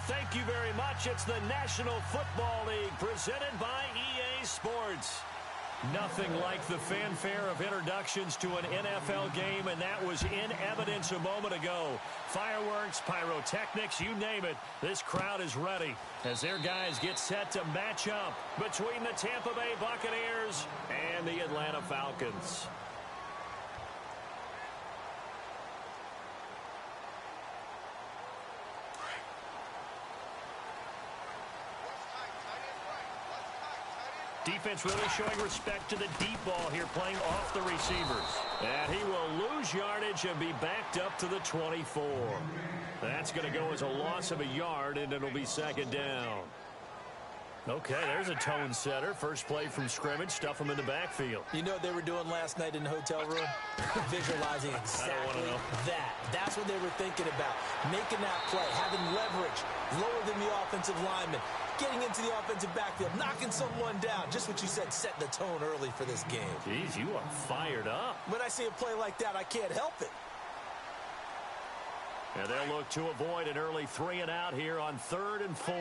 thank you very much. It's the National Football League presented by EA Sports. Nothing like the fanfare of introductions to an NFL game, and that was in evidence a moment ago. Fireworks, pyrotechnics, you name it. This crowd is ready as their guys get set to match up between the Tampa Bay Buccaneers and the Atlanta Falcons. Defense really showing respect to the deep ball here, playing off the receivers. And he will lose yardage and be backed up to the 24. That's going to go as a loss of a yard, and it'll be second down. Okay, there's a tone setter. First play from scrimmage, stuff him in the backfield. You know what they were doing last night in the hotel room? Visualizing exactly that. That's what they were thinking about. Making that play, having leverage, lower than the offensive lineman, getting into the offensive backfield, knocking someone down. Just what you said, set the tone early for this game. Jeez, you are fired up. When I see a play like that, I can't help it. And they'll look to avoid an early 3 and out here on 3rd and 4.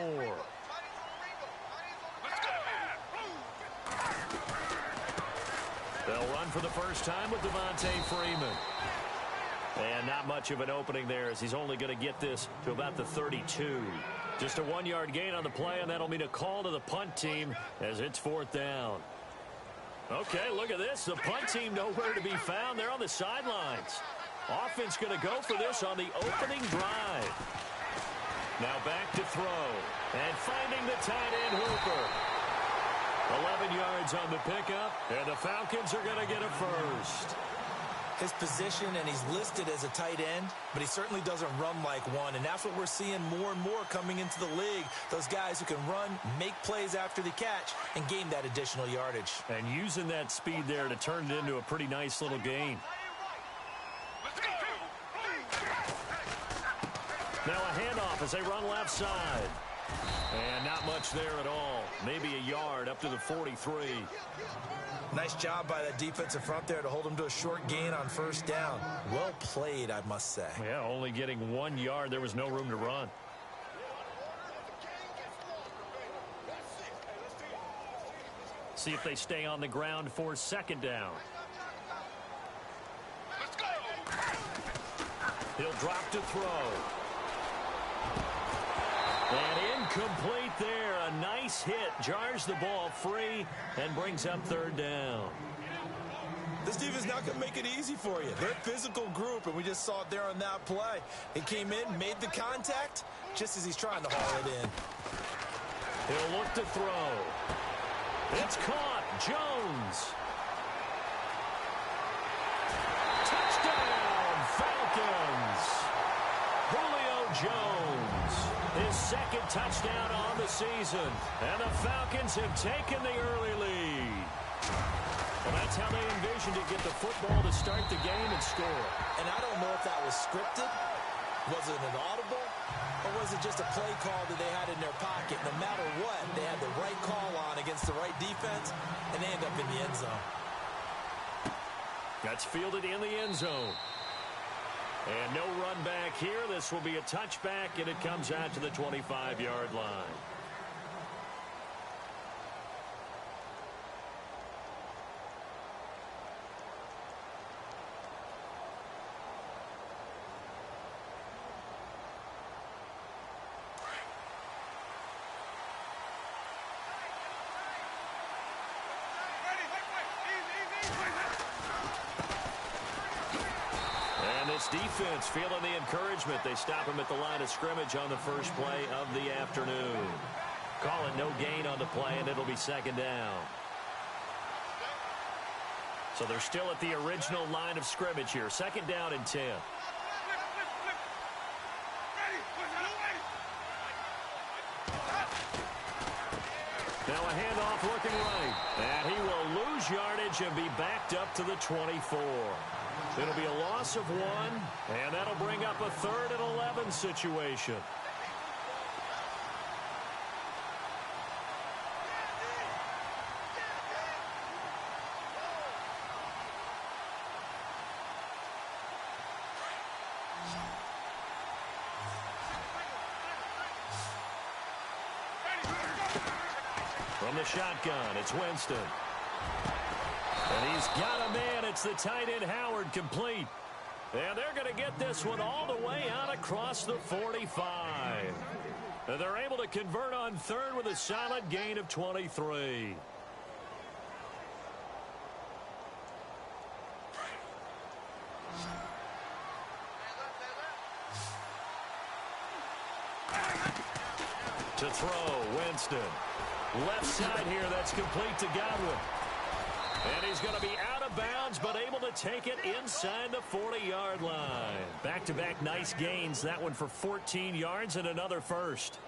They'll run for the first time with Devontae Freeman. And not much of an opening there as he's only going to get this to about the 32. Just a 1-yard gain on the play, and that'll mean a call to the punt team as it's 4th down. Okay, look at this. The punt team nowhere to be found. They're on the sidelines. Offense going to go for this on the opening drive. Now back to throw. And finding the tight end Hooper. 11 yards on the pickup, and the Falcons are going to get a first. His position, and he's listed as a tight end, but he certainly doesn't run like one, and that's what we're seeing more and more coming into the league. Those guys who can run, make plays after the catch, and gain that additional yardage. And using that speed there to turn it into a pretty nice little gain. Now a handoff as they run left side. And not much there at all. Maybe a yard up to the 43. Nice job by that defensive front there to hold him to a short gain on first down. Well played, I must say. Yeah, only getting 1 yard. There was no room to run. See if they stay on the ground for second down. He'll drop to throw. And incomplete there. A nice hit. Jars the ball free and brings up 3rd down. This defense not going to make it easy for you. They're a physical group, and we just saw it there on that play. He came in, made the contact, just as he's trying to haul it in. He'll look to throw. It's caught. Jones. Touchdown, Falcons. Julio Jones. His second touchdown on the season. And the Falcons have taken the early lead. Well, that's how they envisioned to get the football to start the game and score. And I don't know if that was scripted. Was it an audible? Or was it just a play call that they had in their pocket? No matter what, they had the right call on against the right defense, and they end up in the end zone. That's fielded in the end zone. And no run back here. This will be a touchback, and it comes out to the 25-yard line. This defense feeling the encouragement. They stop him at the line of scrimmage on the first play of the afternoon. Call it no gain on the play, and it'll be second down. So they're still at the original line of scrimmage here. Second down and 10. Now a handoff looking right. And he will lose yardage and be backed up to the 24. It'll be a loss of 1, and that'll bring up a 3rd and 11 situation. From the shotgun, it's Winston. And he's got a man. It's the tight end, Howard, complete. And they're going to get this one all the way out across the 45. And they're able to convert on third with a solid gain of 23. To throw, Winston. Left side here, that's complete to Godwin. And he's going to be out of bounds, but able to take it inside the 40-yard line. Back-to-back nice gains. That one for 14 yards and another first.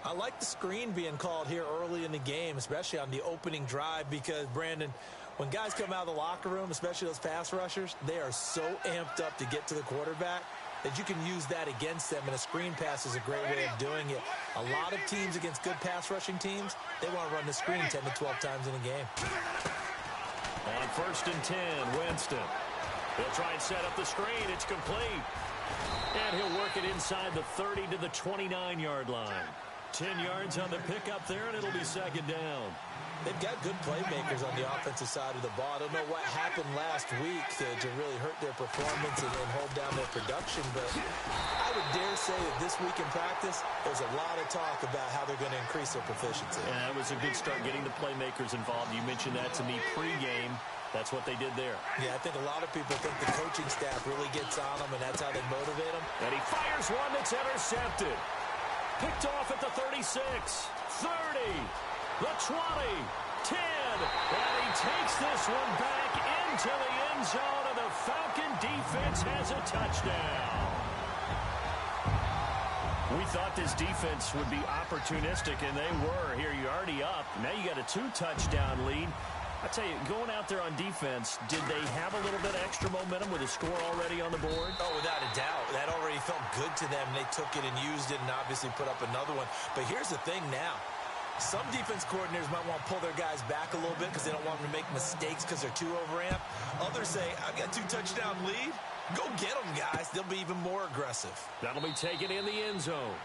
I like the screen being called here early in the game, especially on the opening drive, because, Brandon, when guys come out of the locker room, especially those pass rushers, they are so amped up to get to the quarterback that you can use that against them, and a screen pass is a great way of doing it. A lot of teams against good pass rushing teams, they want to run the screen 10 to 12 times in a game. On 1st and 10, Winston. He'll try and set up the screen. It's complete. And he'll work it inside the 30 to the 29-yard line. 10 yards on the pickup there, and it'll be second down. They've got good playmakers on the offensive side of the ball. I don't know what happened last week to really hurt their performance and hold down their production, but I would dare say that this week in practice, there's a lot of talk about how they're going to increase their proficiency. Yeah, that was a good start getting the playmakers involved. You mentioned that to me pregame. That's what they did there. Yeah, I think a lot of people think the coaching staff really gets on them, and that's how they motivate them. And he fires one that's intercepted. Picked off at the 36, 30. The 20, 10, and he takes this one back into the end zone, and the Falcon defense has a touchdown. We thought this defense would be opportunistic, and they were. Here, you're already up. Now you got a 2-touchdown lead. I tell you, going out there on defense, did they have a little bit of extra momentum with a score already on the board? Oh, without a doubt. That already felt good to them. They took it and used it and obviously put up another one. But here's the thing now. Some defense coordinators might want to pull their guys back a little bit because they don't want them to make mistakes because they're too overamped. Others say, I've got 2-touchdown lead. Go get them, guys. They'll be even more aggressive. That'll be taken in the end zone.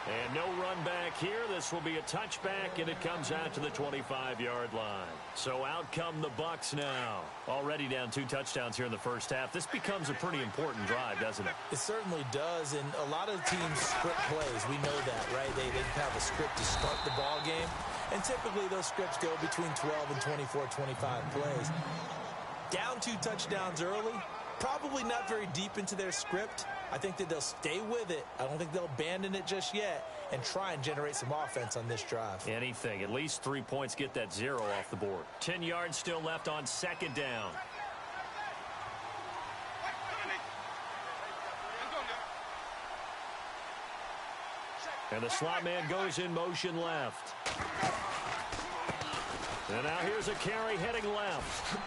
And no run back here. This will be a touchback, and it comes out to the 25-yard line. So out come the Bucs now. Already down 2 touchdowns here in the first half. This becomes a pretty important drive, doesn't it? It certainly does, and a lot of teams script plays. We know that, right? They have a script to start the ball game, and typically those scripts go between 12 and 24, 25 plays. Down 2 touchdowns early, probably not very deep into their script. I think that they'll stay with it. I don't think they'll abandon it just yet and try and generate some offense on this drive. Anything. At least 3 points, get that 0 off the board. 10 yards still left on second down. And the slot man goes in motion left. And now here's a carry heading left.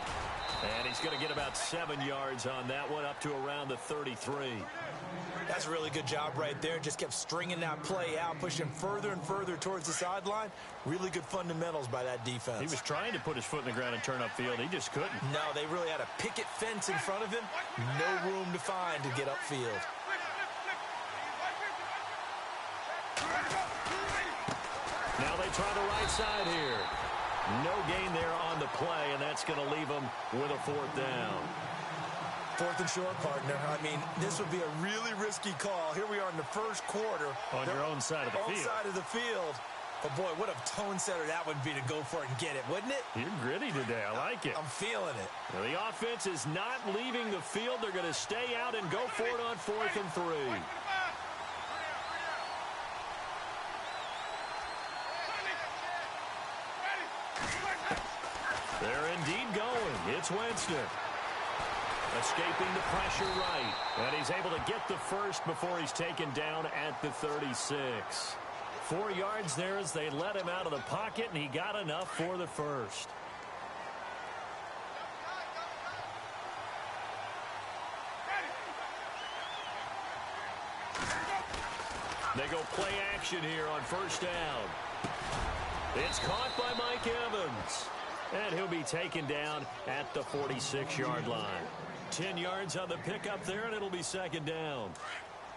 And he's going to get about 7 yards on that one, up to around the 33. That's a really good job right there. Just kept stringing that play out, pushing further and further towards the sideline. Really good fundamentals by that defense. He was trying to put his foot in the ground and turn upfield. He just couldn't. No, they really had a picket fence in front of him. No room to find to get upfield. Now they try the right side here. No gain there on the play, and that's going to leave them with a 4th down. 4th and short, partner. I mean, this would be a really risky call. Here we are in the first quarter. On your own side of the field. On side of the field. But, boy, what a tone setter that would be to go for it and get it, wouldn't it? You're gritty today. I like it. I'm feeling it. Now, the offense is not leaving the field. They're going to stay out and go for it on 4th and 3. They're indeed going. It's Winston. Escaping the pressure right. And he's able to get the first before he's taken down at the 36. 4 yards there as they let him out of the pocket, and he got enough for the first. They go play action here on first down. It's caught by Mike Evans. And he'll be taken down at the 46-yard line. 10 yards on the pickup there, and it'll be second down.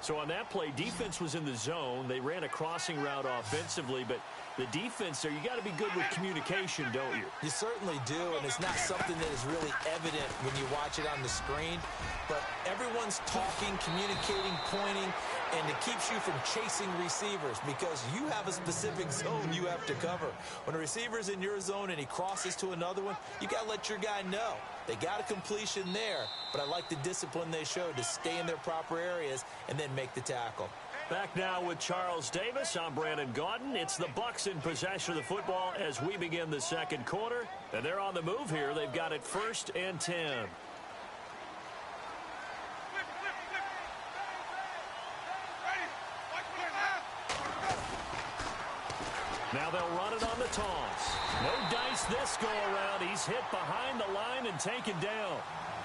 So on that play, defense was in the zone. They ran a crossing route offensively, but the defense there, you got to be good with communication, don't you? You certainly do, and it's not something that is really evident when you watch it on the screen. But everyone's talking, communicating, pointing, and it keeps you from chasing receivers because you have a specific zone you have to cover. When a receiver's in your zone and he crosses to another one, you got to let your guy know. They got a completion there, but I like the discipline they showed to stay in their proper areas and then make the tackle. Back now with Charles Davis. I'm Brandon Gaudin. It's the Bucs in possession of the football as we begin the second quarter. And they're on the move here. They've got it 1st and 10. Now they'll run it on the toss. No dice this go-around. He's hit behind the line and taken down.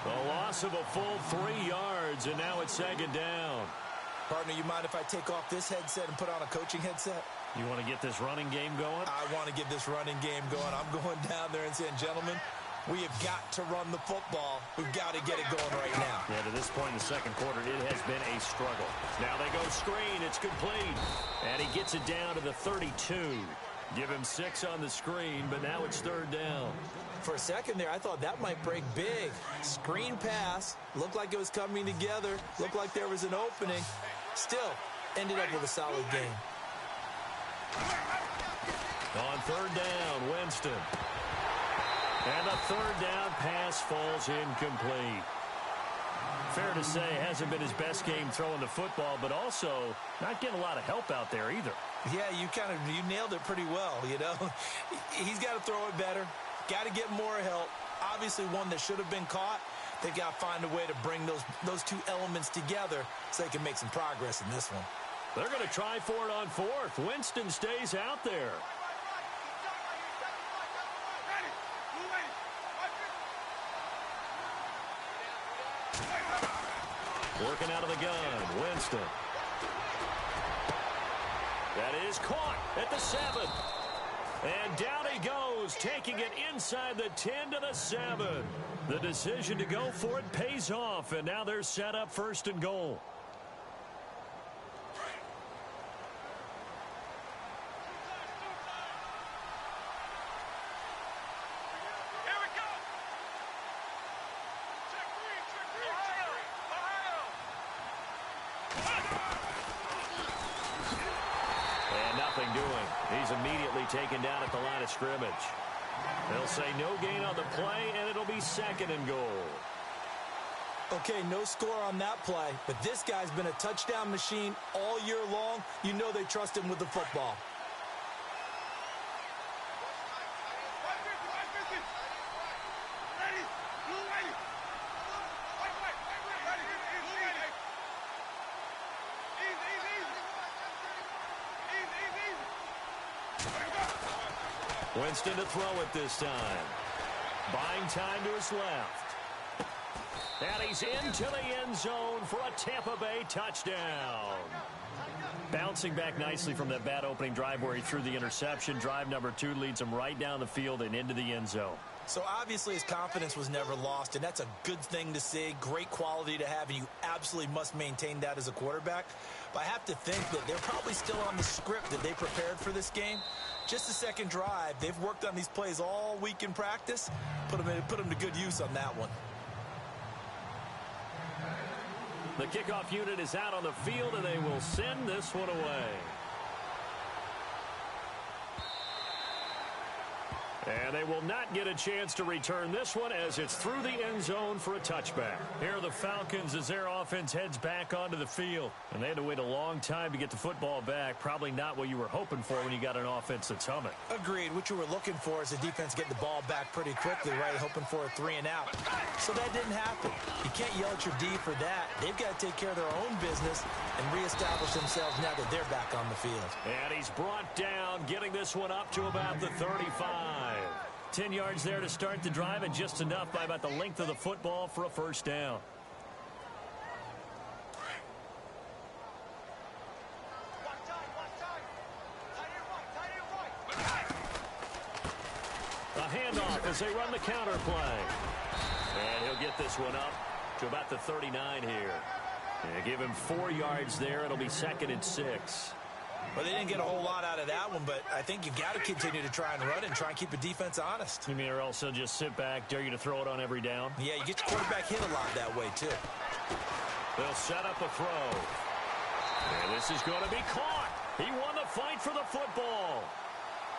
A loss of a full 3 yards, and now it's 2nd down. Partner, you mind if I take off this headset and put on a coaching headset? You want to get this running game going? I want to get this running game going. I'm going down there and saying, gentlemen, we have got to run the football. We've got to get it going right now. Yeah, to this point in the second quarter, it has been a struggle. Now they go screen. It's complete. And he gets it down to the 32. Give him 6 on the screen, but now it's 3rd down. For a second there, I thought that might break big. Screen pass. Looked like it was coming together. Looked like there was an opening. Still, ended up with a solid game. On 3rd down, Winston. And the 3rd down pass falls incomplete. Fair to say, hasn't been his best game throwing the football, but also not getting a lot of help out there either. Yeah, you nailed it pretty well, you know. He's got to throw it better. Got to get more help. Obviously one that should have been caught. They've got to find a way to bring those two elements together so they can make some progress in this one. They're going to try for it on 4th. Winston stays out there. Working out of the gun, Winston. That is caught at the 7. And down he goes, taking it inside the 10 to the 7. The decision to go for it pays off, and now they're set up 1st and goal. He's immediately taken down at the line of scrimmage. They'll say no gain on the play, and it'll be 2nd and goal. Okay, no score on that play, but this guy's been a touchdown machine all year long. You know they trust him with the football. Winston to throw it this time. Buying time to his left. And he's into the end zone for a Tampa Bay touchdown. Bouncing back nicely from that bad opening drive where he threw the interception. Drive number 2 leads him right down the field and into the end zone. So obviously his confidence was never lost, and that's a good thing to see. Great quality to have, and you absolutely must maintain that as a quarterback. But I have to think that they're probably still on the script that they prepared for this game. Just the second drive. They've worked on these plays all week in practice. Put them to good use on that one. The kickoff unit is out on the field, and they will send this one away. And they will not get a chance to return this one as it's through the end zone for a touchback. Here are the Falcons as their offense heads back onto the field. And they had to wait a long time to get the football back. Probably not what you were hoping for when you got an offense that's humming. Agreed. What you were looking for is the defense getting the ball back pretty quickly, right? Hoping for a 3 and out. So that didn't happen. You can't yell at your D for that. They've got to take care of their own business and reestablish themselves now that they're back on the field. And he's brought down, getting this one up to about the 35. 10 yards there to start the drive, and just enough by about the length of the football for a first down. A handoff as they run the counter play. And he'll get this one up to about the 39 here. Yeah, give him 4 yards there. It'll be 2nd and 6. Well, they didn't get a whole lot out of that one, but I think you've got to continue to try and run and try and keep the defense honest. You mean, or also just sit back, dare you to throw it on every down? Yeah, you get your quarterback hit a lot that way, too. They'll set up a throw. And this is going to be caught. He won the fight for the football.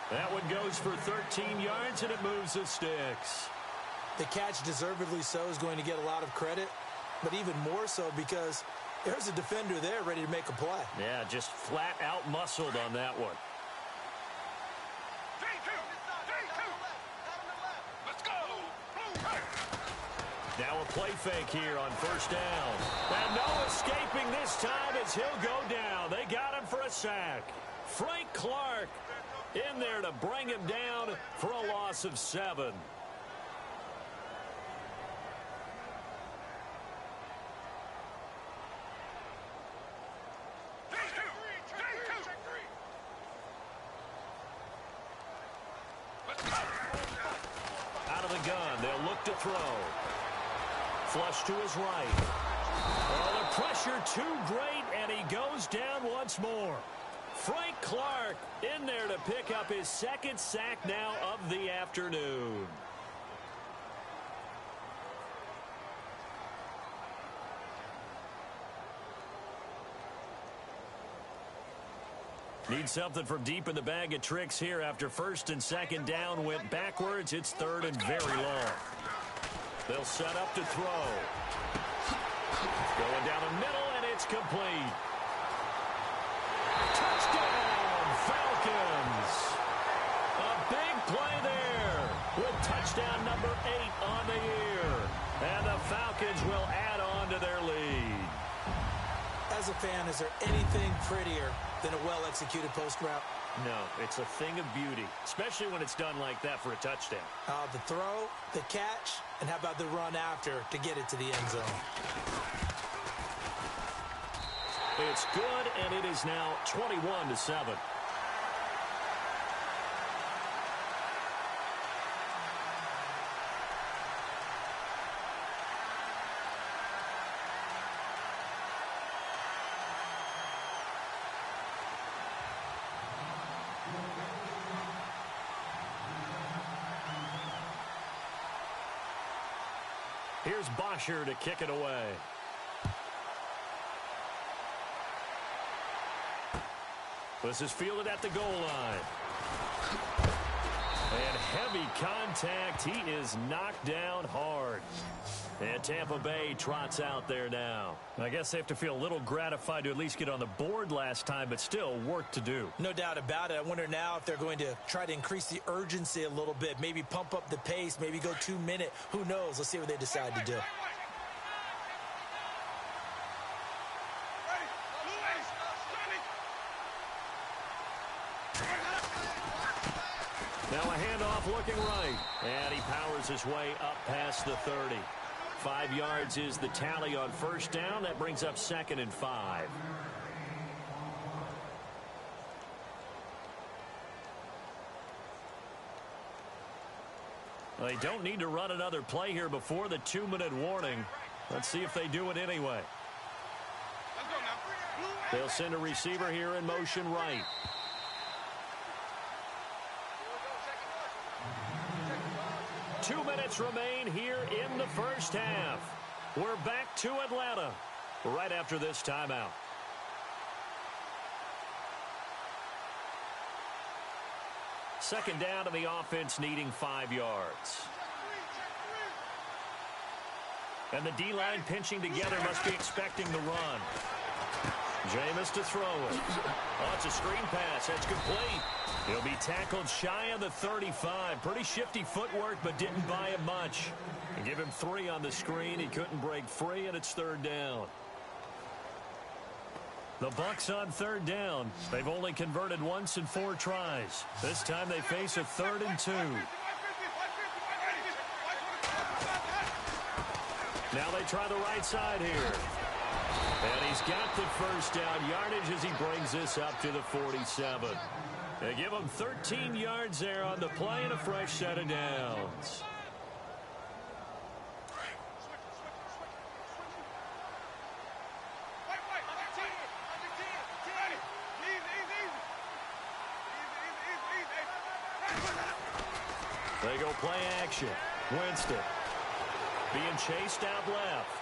That one goes for 13 yards, and it moves the sticks. The catch, deservedly so, is going to get a lot of credit, but even more so because there's a defender there ready to make a play. Yeah, just flat out muscled on that one. Let's go. Now a play fake here on 1st down. And no escaping this time as he'll go down. They got him for a sack. Frank Clark in there to bring him down for a loss of 7. Out of the gun, they'll look to throw. Flush to his right. Oh, the pressure too great, and he goes down once more. Frank Clark in there to pick up his 2nd sack now of the afternoon. Need something from deep in the bag of tricks here after 1st and 2nd down went backwards. It's 3rd and very long. They'll set up to throw. Going down the middle, and it's complete. Touchdown, Falcons. A big play there with touchdown number 8 on the year. And the Falcons will add on to their lead. As a fan, is there anything prettier than a well-executed post route? No, it's a thing of beauty, especially when it's done like that for a touchdown. The throw, the catch, and how about the run after to get it to the end zone? It's good, and it is now 21-7. Here's Bosher to kick it away. This is fielded at the goal line. And heavy contact. He is knocked down hard. And Tampa Bay trots out there now. I guess they have to feel a little gratified to at least get on the board last time, but still work to do. No doubt about it. I wonder now if they're going to try to increase the urgency a little bit, maybe pump up the pace, maybe go 2-minute. Who knows? Let's see what they decide to do. Now a handoff looking right. And he powers his way up past the 30. 5 yards is the tally on 1st down. That brings up 2nd and 5. Well, they don't need to run another play here before the 2-minute warning. Let's see if they do it anyway. They'll send a receiver here in motion right. Two minutes remain here in the 1st half. We're back to Atlanta right after this timeout. Second down to the offense needing 5 yards. And the D-line pinching together must be expecting the run. Jameis to throw it. Oh, it's a screen pass. That's complete. He'll be tackled shy of the 35. Pretty shifty footwork, but didn't buy him much. And give him 3 on the screen. He couldn't break free, and it's 3rd down. The Bucs on 3rd down. They've only converted once in 4 tries. This time they face a 3rd and 2. Now they try the right side here. And he's got the 1st down yardage as he brings this up to the 47. They give him 13 yards there on the play and a fresh set of downs. They go play action. Winston being chased out left.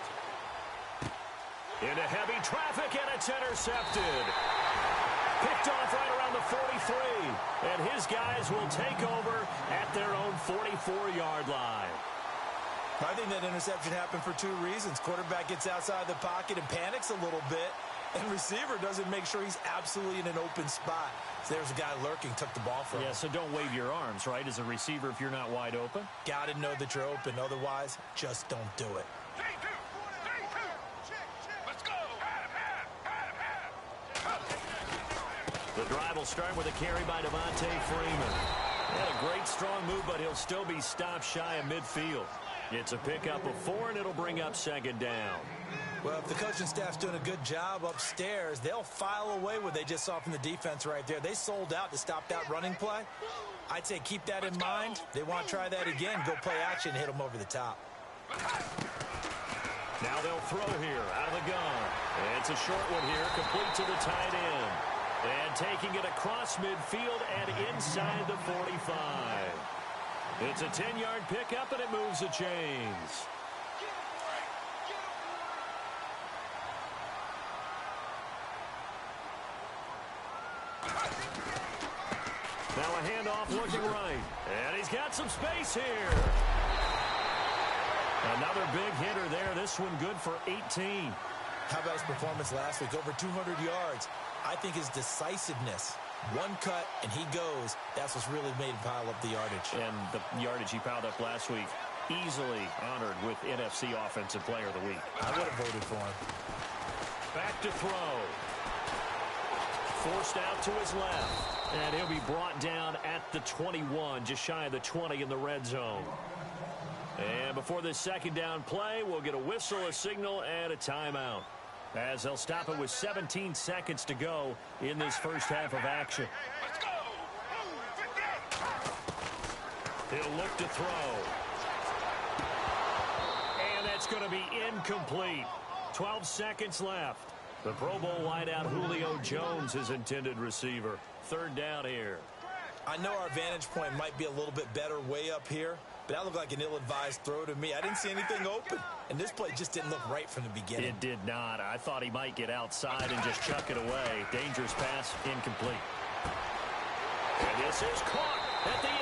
Into heavy traffic, and it's intercepted. Picked off right around the 43. And his guys will take over at their own 44-yard line. I think that interception happened for two reasons. Quarterback gets outside the pocket and panics a little bit. And receiver doesn't make sure he's absolutely in an open spot. So there's a guy lurking, took the ball from him. Yeah, so don't wave your arms, right, as a receiver if you're not wide open? Got to know that you're open. Otherwise, just don't do it. The drive will start with a carry by Devontae Freeman. Had a great, strong move, but he'll still be stopped shy of midfield. It's a pickup of 4, and it'll bring up second down. Well, if the coaching staff's doing a good job upstairs, they'll file away what they just saw from the defense right there. They sold out to stop that running play. I'd say keep that in mind. They want to try that again, go play action, hit them over the top. Now they'll throw here out of the gun. It's a short one here, complete to the tight end. And taking it across midfield and inside the 45. It's a 10-yard pickup, and it moves the chains. Now a handoff looking right. And he's got some space here. Another big hitter there. This one good for 18. How about his performance last week? Over 200 yards. I think his decisiveness. One cut, and he goes. That's what's really made him pile up the yardage. And the yardage he piled up last week, easily honored with NFC Offensive Player of the Week. I would have voted for him. Back to throw. Forced out to his left. And he'll be brought down at the 21, just shy of the 20 in the red zone. And before this second down play, we'll get a whistle, a signal, and a timeout, as they'll stop it with 17 seconds to go in this first half of action. He'll look to throw. And that's going to be incomplete. 12 seconds left. The Pro Bowl wideout Julio Jones, his intended receiver. Third down here. I know our vantage point might be a little bit better way up here, but that looked like an ill-advised throw to me. I didn't see anything open, and this play just didn't look right from the beginning. It did not. I thought he might get outside and just chuck it away. Dangerous pass, incomplete. And this is caught at the 8.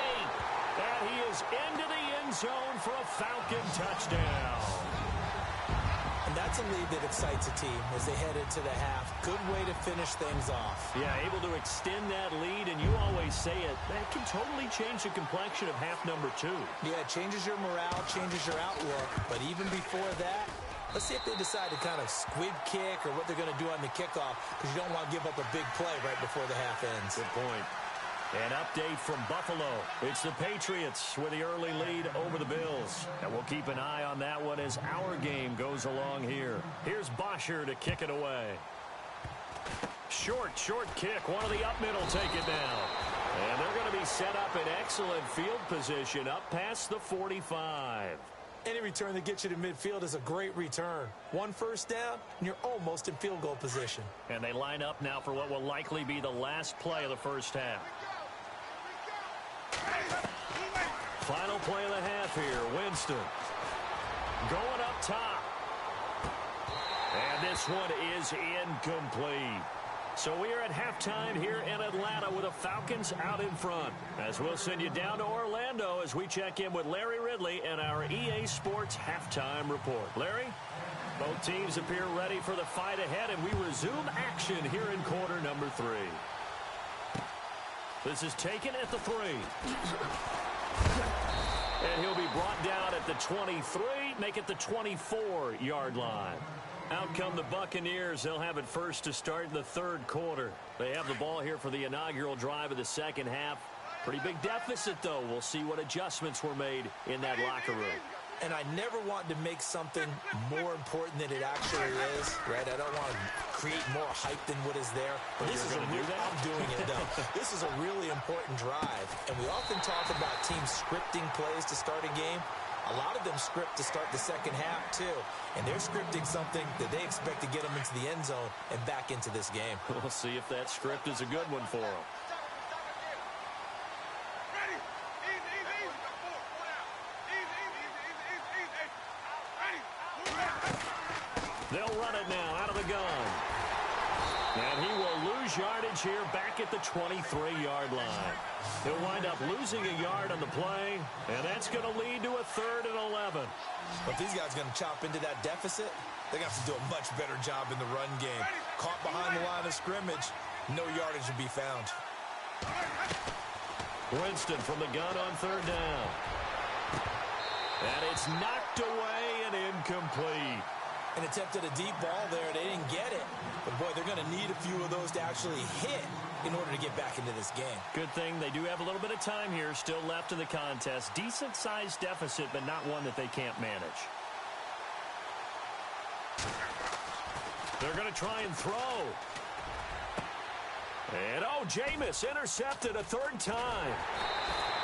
And he is into the end zone for a Falcon touchdown. And that's a lead that excites a team as they head into the half. Good way to finish things off. Yeah, able to extend that lead, and you always say it, that can totally change the complexion of half number 2. Yeah, it changes your morale, changes your outlook. But even before that, let's see if they decide to kind of squib kick or what they're going to do on the kickoff, because you don't want to give up a big play right before the half ends. Good point. An update from Buffalo. It's the Patriots with the early lead over the Bills. And we'll keep an eye on that one as our game goes along here. Here's Bosher to kick it away. Short kick. One of the up middle take it down. And they're going to be set up in excellent field position up past the 45. Any return that gets you to midfield is a great return. One first down, and you're almost in field goal position. And they line up now for what will likely be the last play of the first half. Final play of the half here. Winston going up top. And this one is incomplete. So we are at halftime here in Atlanta with the Falcons out in front. As we'll send you down to Orlando as we check in with Larry Ridley and our EA Sports halftime report. Larry? Both teams appear ready for the fight ahead, and we resume action here in quarter number 3. This is taken at the 3. And he'll be brought down at the 23, make it the 24-yard line. Out come the Buccaneers. They'll have it first to start in the third quarter. They have the ball here for the inaugural drive of the second half. Pretty big deficit, though. We'll see what adjustments were made in that locker room. And I never want to make something more important than it actually is, right? I don't want to create more hype than what is there. But this is I'm doing it, though. This is a really important drive. And we often talk about teams scripting plays to start a game. A lot of them script to start the second half, too. And they're scripting something that they expect to get them into the end zone and back into this game. We'll see if that script is a good one for them. run it now out of the gun. And he will lose yardage here back at the 23-yard line. He'll wind up losing a yard on the play, and that's going to lead to a 3rd and 11. But if these guys are going to chop into that deficit, they're going to have to do a much better job in the run game. Caught behind the line of scrimmage, no yardage to be found. Winston from the gun on 3rd down. And it's knocked away and incomplete. An attempt at a deep ball there. They didn't get it. But, boy, they're going to need a few of those to actually hit in order to get back into this game. Good thing they do have a little bit of time here still left in the contest. Decent-sized deficit, but not one that they can't manage. They're going to try and throw. And, oh, Jameis intercepted a 3rd time.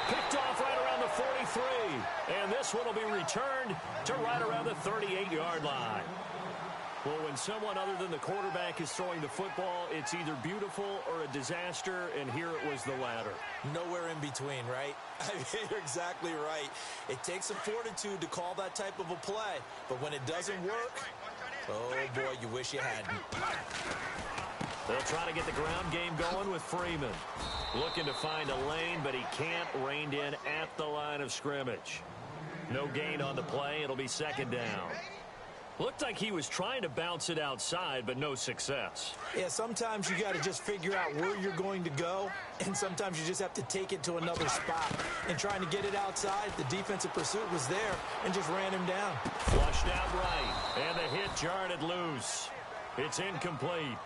Picked off right around the 43. And this one will be returned to right around the 38-yard line. Well, when someone other than the quarterback is throwing the football, it's either beautiful or a disaster, and here it was the latter. Nowhere in between, right? I mean, you're exactly right. It takes some fortitude to call that type of a play, but when it doesn't work, oh, boy, you wish you hadn't. They'll try to get the ground game going with Freeman. Looking to find a lane, but he can't. Reined in at the line of scrimmage. No gain on the play. It'll be 2nd down. Looked like he was trying to bounce it outside, but no success. Yeah, sometimes you got to just figure out where you're going to go, and sometimes you just have to take it to another spot. And trying to get it outside, the defensive pursuit was there and just ran him down. Flushed out right, and the hit jarred loose. It's incomplete.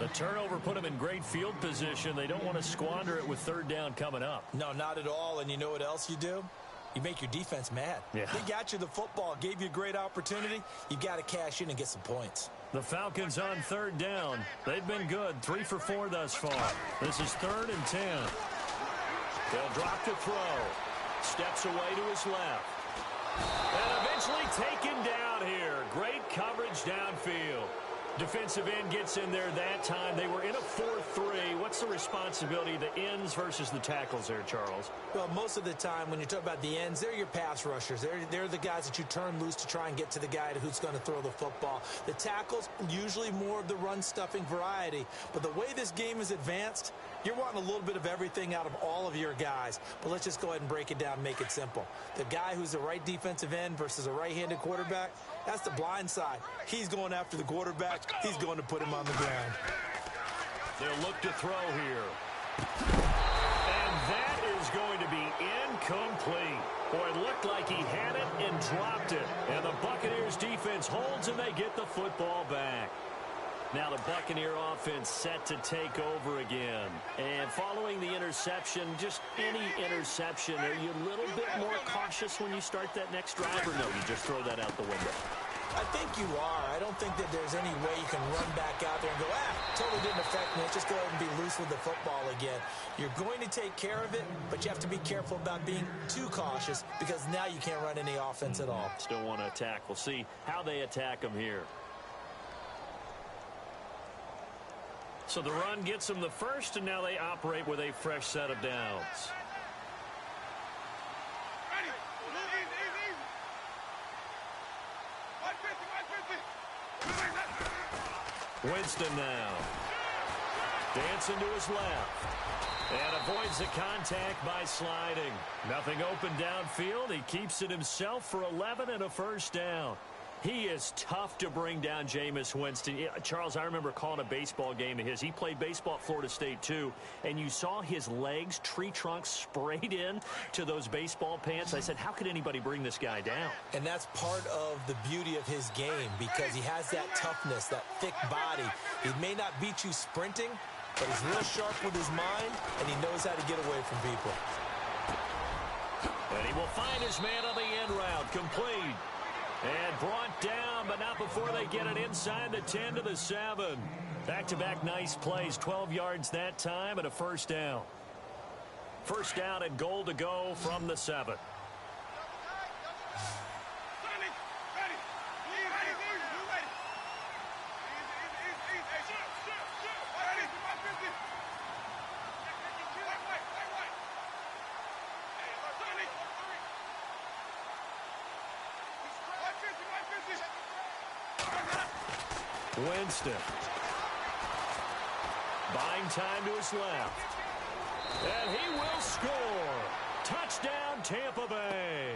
The turnover put them in great field position. They don't want to squander it with 3rd down coming up. No, not at all. And you know what else you do? You make your defense mad. Yeah. They got you the football, gave you a great opportunity. You got to cash in and get some points. The Falcons on 3rd down. They've been good, 3 for 4 thus far. This is 3rd and 10. They'll drop to throw. Steps away to his left. And eventually taken down here. Great coverage downfield. Defensive end gets in there that time. They were in a 4-3. What's the responsibility of the ends versus the tackles there, Charles? Well, most of the time when you talk about the ends, they're your pass rushers. They're the guys that you turn loose to try and get to the guy who's going to throw the football. The tackles, usually more of the run-stuffing variety. But the way this game is advanced, you're wanting a little bit of everything out of all of your guys. But let's just go ahead and break it down and make it simple. The guy who's the right defensive end versus a right-handed quarterback, that's the blind side. He's going after the quarterback. He's going to put him on the ground. They'll look to throw here. And that is going to be incomplete. Boy, it looked like he had it and dropped it. And the Buccaneers defense holds and they get the football back. Now the Buccaneer offense set to take over again. And following the interception, just any interception, are you a little bit more cautious when you start that next drive, or no, you just throw that out the window? I think you are. I don't think that there's any way you can run back out there and go, totally didn't affect me. Let's just go ahead and be loose with the football again. You're going to take care of it, but you have to be careful about being too cautious because now you can't run any offense at all. Still want to attack. We'll see how they attack them here. So the run gets them the first, and now they operate with a fresh set of downs. Winston now. Dancing to his left. And avoids the contact by sliding. Nothing open downfield. He keeps it himself for 11 and a 1st down. He is tough to bring down, Jameis Winston. Charles, I remember calling a baseball game of his. He played baseball at Florida State, too, and you saw his legs, tree trunks sprayed in to those baseball pants. I said, how could anybody bring this guy down? And that's part of the beauty of his game because he has that toughness, that thick body. He may not beat you sprinting, but he's real sharp with his mind, and he knows how to get away from people. And he will find his man on the end route, complete. And brought down, but not before they get it inside the 10 to the 7. Back-to-back nice plays, 12 yards that time and a 1st down. 1st down and goal to go from the 7. Winston. Buying time to his left. And he will score. Touchdown, Tampa Bay.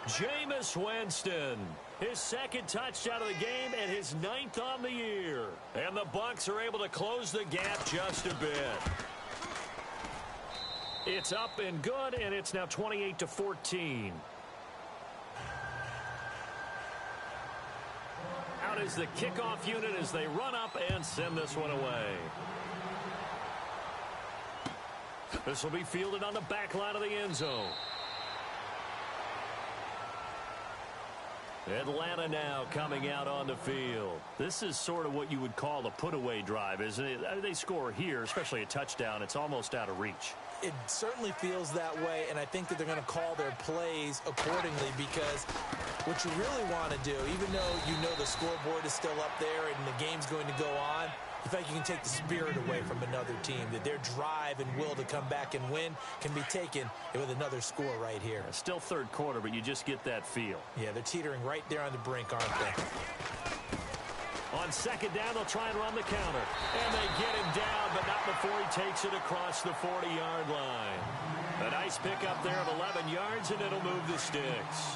Jameis Winston. His second touchdown of the game and his 9th on the year. And the Bucs are able to close the gap just a bit. It's up and good, and it's now 28-14. Out is the kickoff unit as they run up and send this one away. This will be fielded on the back line of the end zone. Atlanta now coming out on the field. This is sort of what you would call a put-away drive, isn't it? They score here, especially a touchdown. It's almost out of reach. It certainly feels that way, and I think that they're going to call their plays accordingly because what you really want to do, even though you know the scoreboard is still up there and the game's going to go on, in fact, you can take the spirit away from another team, that their drive and will to come back and win can be taken with another score right here. Still third quarter, but you just get that feel. Yeah, they're teetering right there on the brink, aren't they? On second down, they'll try and run the counter. And they get him down, but not before he takes it across the 40-yard line. A nice pickup there of 11 yards, and it'll move the sticks.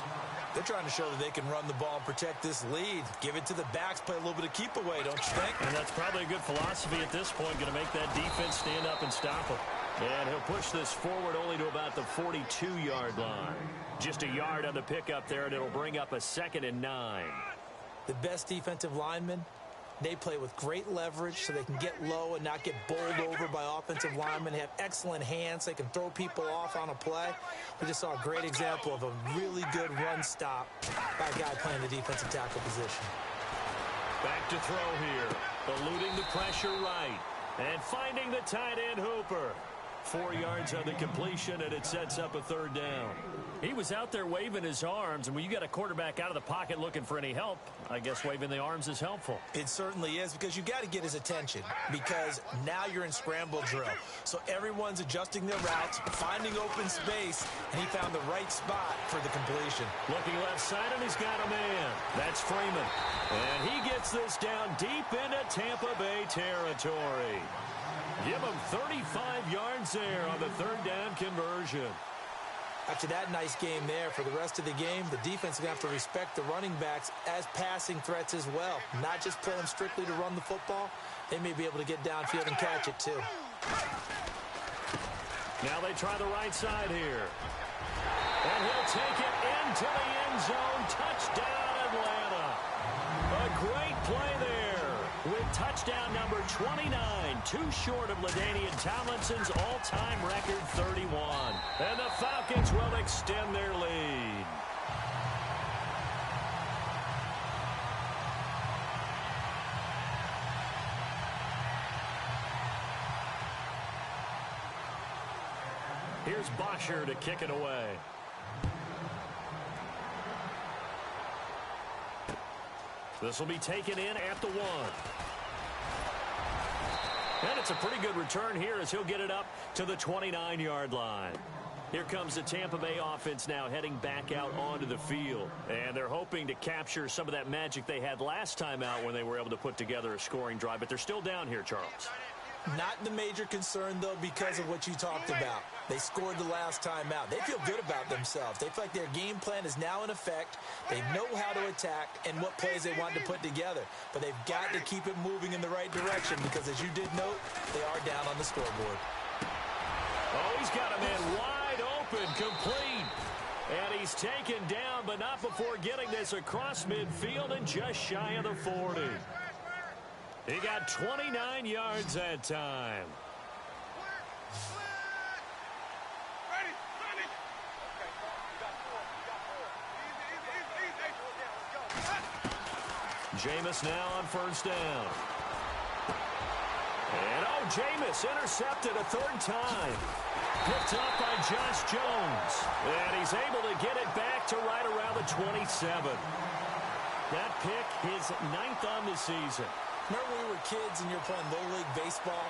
They're trying to show that they can run the ball and protect this lead. Give it to the backs, play a little bit of keep away, don't you think? And that's probably a good philosophy at this point, going to make that defense stand up and stop him. And he'll push this forward only to about the 42-yard line. Just a yard on the pickup there, and it'll bring up a 2nd and 9. The best defensive linemen, they play with great leverage so they can get low and not get bowled over by offensive linemen. They have excellent hands. They can throw people off on a play. We just saw a great example of a really good run stop by a guy playing the defensive tackle position. Back to throw here. Eluding the pressure right. And finding the tight end Hooper. 4 yards on the completion, and it sets up a 3rd down. He was out there waving his arms, and when you got a quarterback out of the pocket looking for any help, I guess waving the arms is helpful. It certainly is, because you got to get his attention, because now you're in scramble drill. So everyone's adjusting their routes, finding open space, and he found the right spot for the completion. Looking left side, and he's got a man. That's Freeman. And he gets this down deep into Tampa Bay territory. Give him 35 yards there on the 3rd down conversion. After that nice game there, for the rest of the game, the defense is going to have to respect the running backs as passing threats as well. Not just play them strictly to run the football. They may be able to get downfield and catch it too. Now they try the right side here. And he'll take it into the end zone. Touchdown, Atlanta. A great play there. With touchdown number 29, too short of LaDainian Tomlinson's all-time record 31. And the Falcons will extend their lead. Here's Bosher to kick it away. This will be taken in at the 1. And it's a pretty good return here as he'll get it up to the 29-yard line. Here comes the Tampa Bay offense now heading back out onto the field. And they're hoping to capture some of that magic they had last time out when they were able to put together a scoring drive. But they're still down here, Charles. Not the major concern, though, because of what you talked about. They scored the last time out. They feel good about themselves. They feel like their game plan is now in effect. They know how to attack and what plays they want to put together. But they've got to keep it moving in the right direction because, as you did note, they are down on the scoreboard. Oh, he's got a man wide open, complete. And he's taken down, but not before getting this across midfield and just shy of the 40. He got 29 yards that time. Jameis now on 1st down. And Jameis intercepted a 3rd time. Picked up by Josh Jones. And he's able to get it back to right around the 27. That pick, his 9th on the season. Remember when we were kids and you were playing Little League Baseball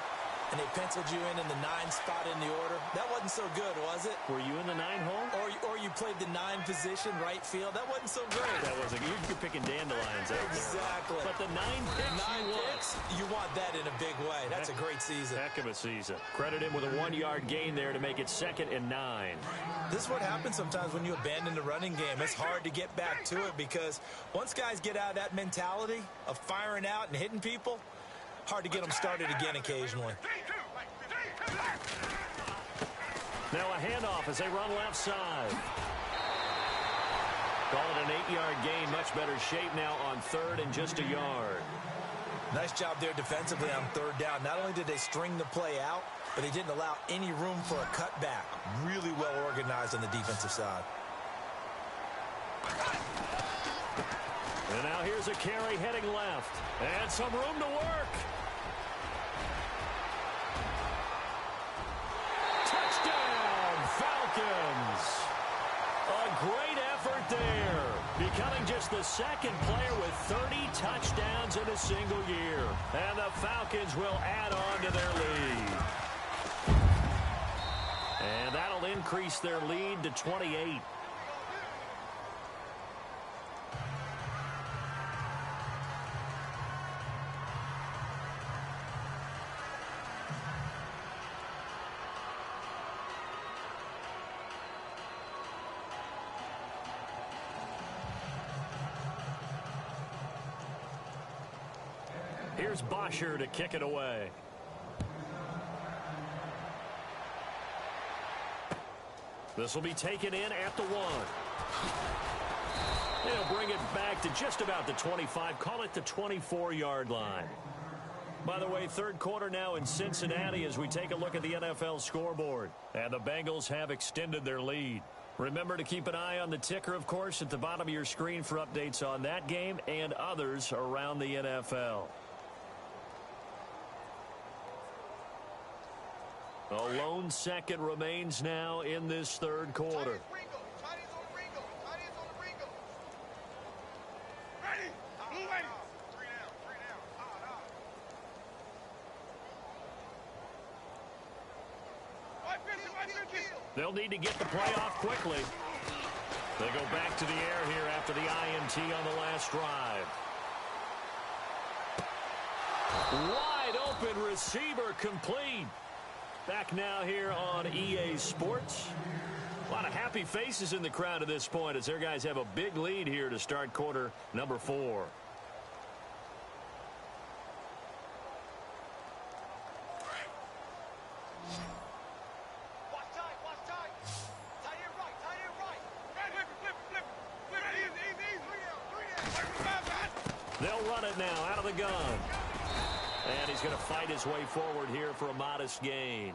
and they penciled you in the 9 spot in the order? That wasn't so good, was it? Were you in the 9 hole? Or you played the 9 position, right field. That wasn't so great. That wasn't. You're picking dandelions out there. Exactly. But the 9 picks, you want that in a big way. That's a great season. Heck of a season. Credit him with a 1-yard gain there to make it 2nd and 9. This is what happens sometimes when you abandon the running game. It's hard to get back to it because once guys get out of that mentality of firing out and hitting people, hard to get them started again occasionally. Now a handoff as they run left side. Call it an 8-yard gain. Much better shape now on 3rd and just a yard. Nice job there defensively on 3rd down. Not only did they string the play out, but they didn't allow any room for a cutback. Really well organized on the defensive side. And now here's a carry heading left. And some room to work. Touchdown, Falcons. A great effort there. Becoming just the 2nd player with 30 touchdowns in a single year. And the Falcons will add on to their lead. And that'll increase their lead to 28. Here's Bosher to kick it away. This will be taken in at the 1. They'll bring it back to just about the 25. Call it the 24-yard line. By the way, 3rd quarter now in Cincinnati as we take a look at the NFL scoreboard. And the Bengals have extended their lead. Remember to keep an eye on the ticker, of course, at the bottom of your screen for updates on that game and others around the NFL. A lone second remains now in this 3rd quarter. They'll need to get the play off quickly. They go back to the air here after the INT on the last drive. Wide open receiver complete. Back now here on EA Sports. A lot of happy faces in the crowd at this point as their guys have a big lead here to start quarter number 4. They'll run it now out of the gun. And he's going to fight his way forward here for a modest gain.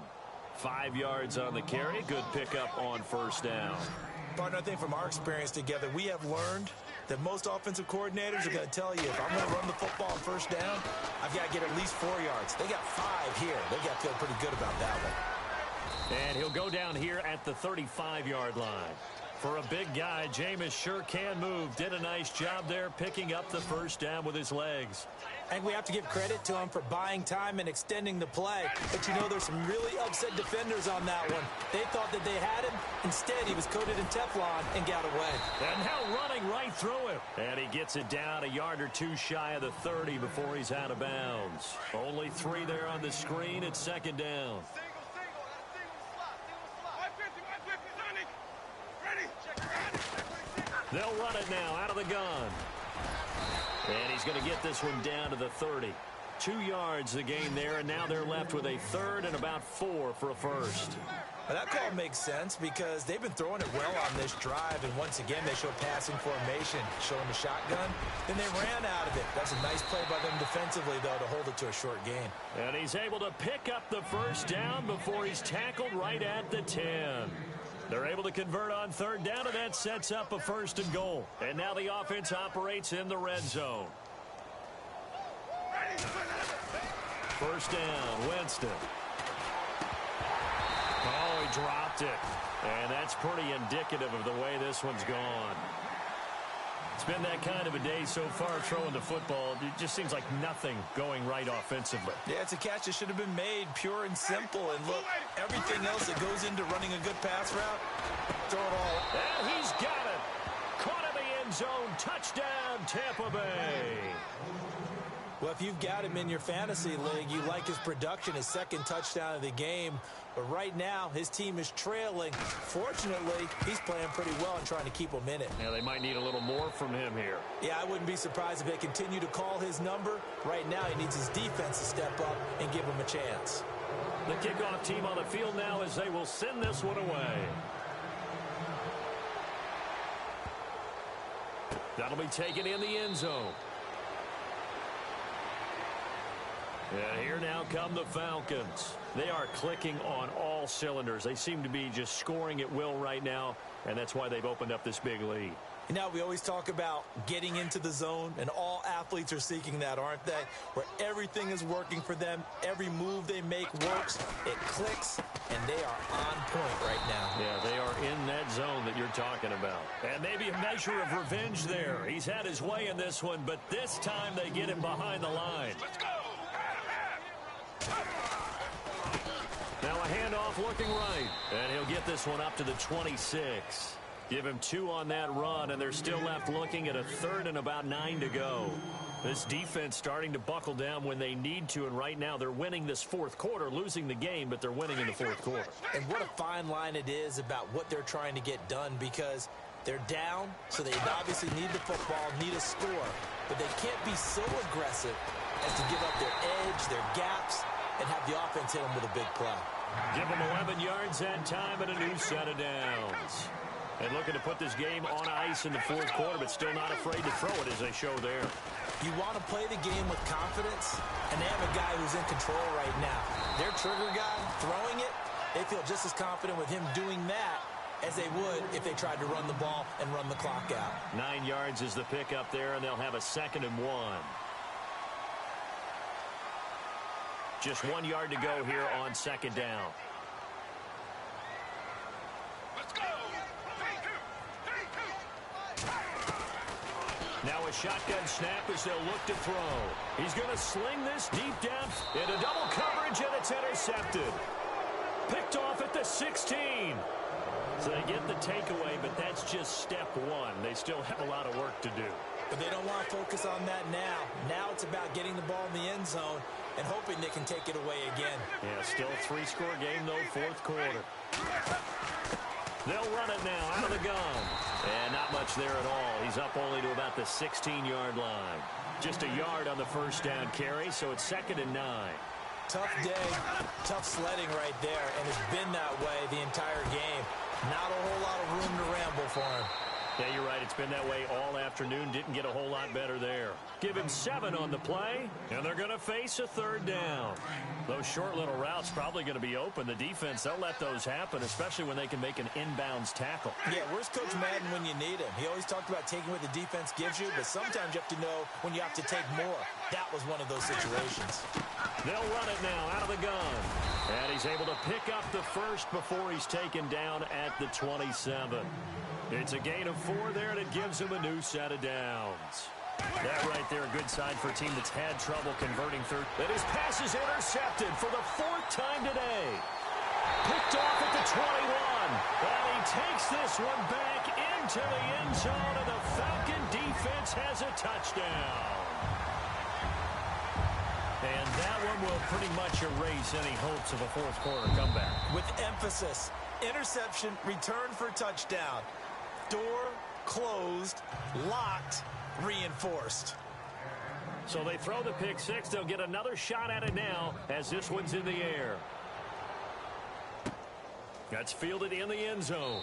5 yards on the carry. Good pickup on 1st down. Partner, I think from our experience together, we have learned that most offensive coordinators are going to tell you, if I'm going to run the football on 1st down, I've got to get at least 4 yards. They got 5 here. They got to feel pretty good about that one. And he'll go down here at the 35-yard line. For a big guy, Jameis sure can move. Did a nice job there picking up the 1st down with his legs. And we have to give credit to him for buying time and extending the play. But, you know, there's some really upset defenders on that one. They thought that they had him. Instead, he was coated in Teflon and got away. And now running right through him. And he gets it down a yard or 2 shy of the 30 before he's out of bounds. Only 3 there on the screen. It's 2nd down. They'll run it now out of the gun. And he's going to get this one down to the 30. 2 yards the gain there, and now they're left with a 3rd and about 4 for a 1st. Well, that call makes sense because they've been throwing it well on this drive, and once again they show passing formation, showing the shotgun. Then they ran out of it. That's a nice play by them defensively, though, to hold it to a short gain. And he's able to pick up the 1st down before he's tackled right at the 10. They're able to convert on 3rd down, and that sets up a 1st and goal. And now the offense operates in the red zone. 1st down, Winston. Oh, he dropped it. And that's pretty indicative of the way this one's gone. It's been that kind of a day so far throwing the football. It just seems like nothing going right offensively. Yeah, it's a catch that should have been made, pure and simple. And look, everything else that goes into running a good pass route throw it all. And he's got it. Caught in the end zone. Touchdown, Tampa Bay. Well, if you've got him in your fantasy league, you like his production, his second touchdown of the game. But right now, his team is trailing. Fortunately, he's playing pretty well and trying to keep them in it. Yeah, they might need a little more from him here. Yeah, I wouldn't be surprised if they continue to call his number. Right now, he needs his defense to step up and give him a chance. The kickoff team on the field now as they will send this one away. That'll be taken in the end zone. And here now come the Falcons. They are clicking on all cylinders. They seem to be just scoring at will right now, and that's why they've opened up this big lead. You know, we always talk about getting into the zone, and all athletes are seeking that, aren't they? Where everything is working for them, every move they make works, it clicks, and they are on point right now. Yeah, they are in that zone that you're talking about. And maybe a measure of revenge there. He's had his way in this one, but this time they get him behind the line. Let's go! Now a handoff looking right. And he'll get this one up to the 26. Give him 2 on that run, and they're still left looking at a third and about 9 to go. This defense starting to buckle down when they need to, and right now they're winning this fourth quarter, losing the game, but they're winning in the fourth quarter. And what a fine line it is about what they're trying to get done, because they're down, so they obviously need the football, need a score, but they can't be so aggressive as to give up their edge, their gaps, and have the offense hit them with a big play. Give them 11 yards that time and a new set of downs. And looking to put this game on ice in the fourth quarter, but still not afraid to throw it as they show there. You want to play the game with confidence, and they have a guy who's in control right now. Their trigger guy throwing it, they feel just as confident with him doing that as they would if they tried to run the ball and run the clock out. 9 yards is the pickup there, and they'll have a 2nd and 1. Just 1 yard to go here on 2nd down. Let's go! 3-2. Now a shotgun snap as they'll look to throw. He's going to sling this deep down into double coverage, and it's intercepted. Picked off at the 16. So they get the takeaway, but that's just step 1. They still have a lot of work to do. But they don't want to focus on that now. Now it's about getting the ball in the end zone and hoping they can take it away again. Yeah, still a 3-score game, though, fourth quarter. They'll run it now out of the gun. And not much there at all. He's up only to about the 16-yard line. Just a yard on the first down carry, so it's 2nd and 9. Tough day, tough sledding right there, and it's been that way the entire game. Not a whole lot of room to ramble for him. Yeah, you're right. It's been that way all afternoon. Didn't get a whole lot better there. Give him 7 on the play, and they're going to face a 3rd down. Those short little routes probably going to be open. The defense, they'll let those happen, especially when they can make an inbounds tackle. Yeah, where's Coach Madden when you need him? He always talked about taking what the defense gives you, but sometimes you have to know when you have to take more. That was one of those situations. They'll run it now out of the gun. And he's able to pick up the first before he's taken down at the 27. It's a gain of 4 there, and it gives him a new set of downs. That right there, a good sign for a team that's had trouble converting third. And his pass is intercepted for the 4th time today. Picked off at the 21. And he takes this one back into the end zone, and the Falcon defense has a touchdown. And that one will pretty much erase any hopes of a fourth quarter comeback. With emphasis, interception, return for touchdown. Door closed, locked, reinforced. So they throw the pick 6. They'll get another shot at it now as this one's in the air. That's fielded in the end zone.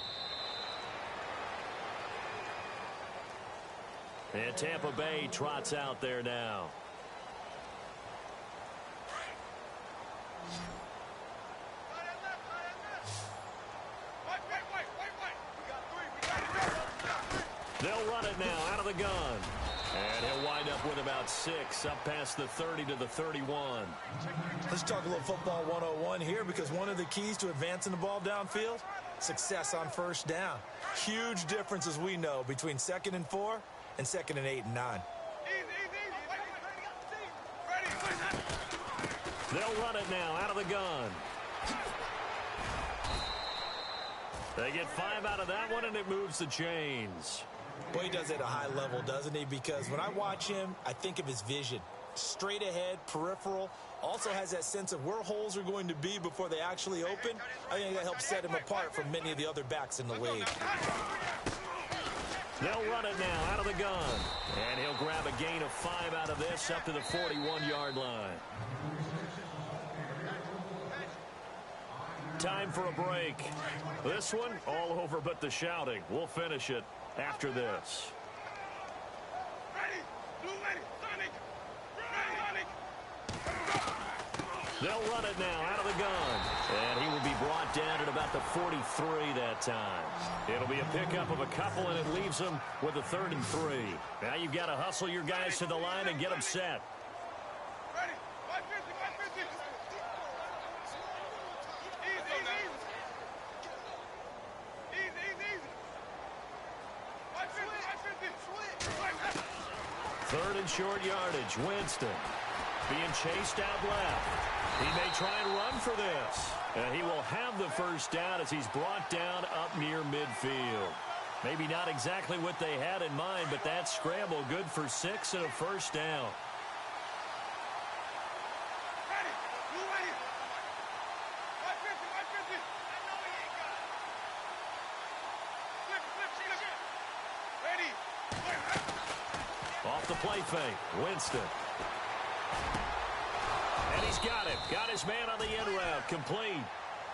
And Tampa Bay trots out there now. They'll run it now out of the gun. And he'll wind up with about 6 up past the 30 to the 31. Let's talk a little football 101 here, because one of the keys to advancing the ball downfield, success on first down. Huge difference, as we know, between 2nd and 4 and 2nd and 8 and 9. They'll run it now out of the gun. They get 5 out of that one, and it moves the chains. Boy, he does it at a high level, doesn't he? Because when I watch him, I think of his vision. Straight ahead, peripheral. Also has that sense of where holes are going to be before they actually open. I think that helps set him apart from many of the other backs in the league. They'll run it now out of the gun. And he'll grab a gain of 5 out of this up to the 41-yard line. Time for a break. This one, all over but the shouting. We'll finish it after this. They'll run it now out of the gun. And he will be brought down at about the 43 that time. It'll be a pickup of a couple, and it leaves them with a 3rd and 3. Now you've got to hustle your guys to the line and get them set. Third and short yardage. Winston being chased out left. He may try and run for this. And he will have the first down as he's brought down up near midfield. Maybe not exactly what they had in mind, but that scramble good for 6 and a first down. Off the play fake, Winston. And he's got it. Got his man on the in route. Complete.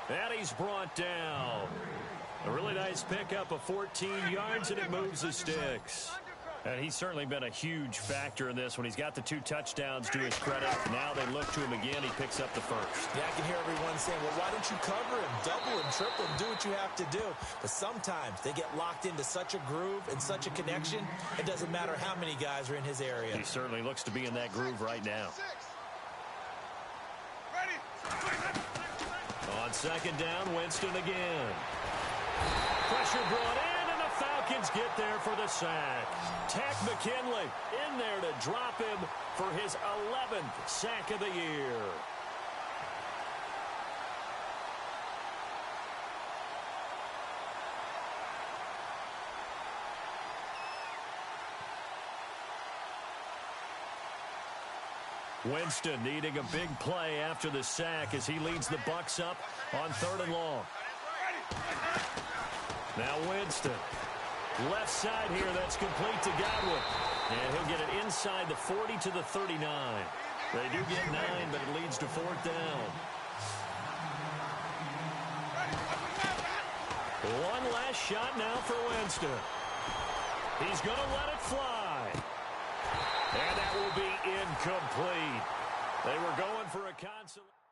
And he's brought down. A really nice pickup of 14 yards, and it moves the sticks. And he's certainly been a huge factor in this when he's got the 2 touchdowns to his credit. Now they look to him again. He picks up the first. Yeah, I can hear everyone saying, well, why don't you cover him, double him, triple him, do what you have to do. But sometimes they get locked into such a groove and such a connection, it doesn't matter how many guys are in his area. He certainly looks to be in that groove right now. On 2nd down, Winston again. Pressure brought in, and the Falcons get there for the sack. Tech McKinley in there to drop him for his 11th sack of the year. Winston needing a big play after the sack as he leads the Bucs up on 3rd and long. Now Winston. Left side here, that's complete to Godwin. And he'll get it inside the 40 to the 39. They do get 9, but it leads to 4th down. One last shot now for Winston. He's going to let it fly. And that will be incomplete. They were going for a consolation.